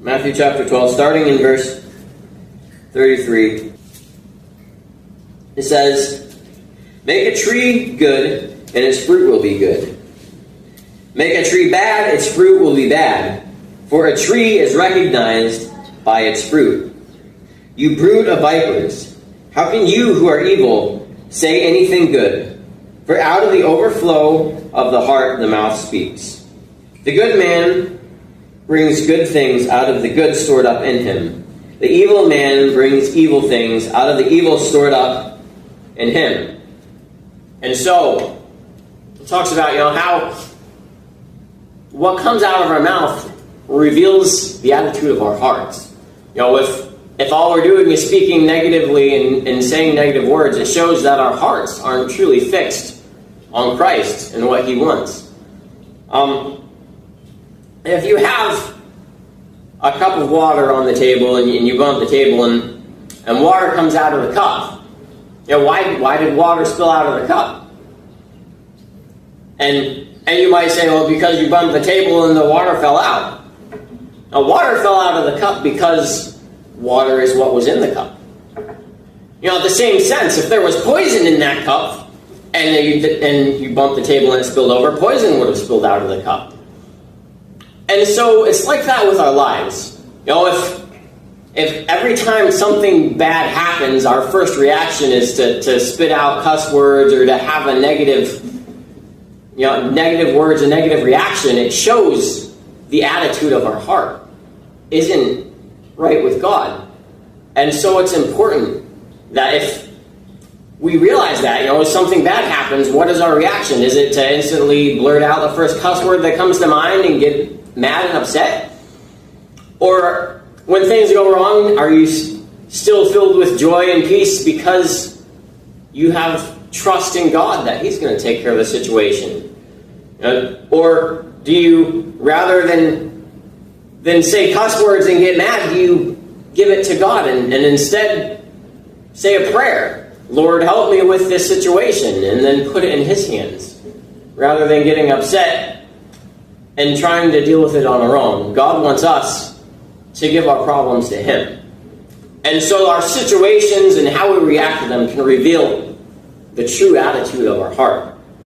Matthew chapter 12, starting in verse 33. It says, "Make a tree good, and its fruit will be good. Make a tree bad, its fruit will be bad. For a tree is recognized by its fruit. You brood of vipers, how can you who are evil say anything good? For out of the overflow of the heart the mouth speaks. The good man brings good things out of the good stored up in him. The evil man brings evil things out of the evil stored up in him." And so, it talks about, how what comes out of our mouth reveals the attitude of our hearts. If all we're doing is speaking negatively and saying negative words, it shows that our hearts aren't truly fixed on Christ and what He wants. If you have a cup of water on the table and you bump the table and water comes out of the cup, why did water spill out of the cup? And you might say, well, because you bumped the table and the water fell out. Now, water fell out of the cup because water is what was in the cup. The same sense, if there was poison in that cup and you bumped the table and it spilled over, poison would have spilled out of the cup. And so it's like that with our lives. If every time something bad happens, our first reaction is to spit out cuss words or to have a negative words, a negative reaction, it shows the attitude of our heart isn't right with God. And so it's important that if we realize that, if something bad happens, what is our reaction? Is it to instantly blurt out the first cuss word that comes to mind and get mad and upset? Or when things go wrong, are you still filled with joy and peace because you have trust in God that He's going to take care of the situation? Or do you, rather than say cuss words and get mad, do you give it to God and instead say a prayer? Lord, help me with this situation, and then put it in His hands, rather than getting upset and trying to deal with it on our own. God wants us to give our problems to Him. And so our situations and how we react to them can reveal the true attitude of our heart.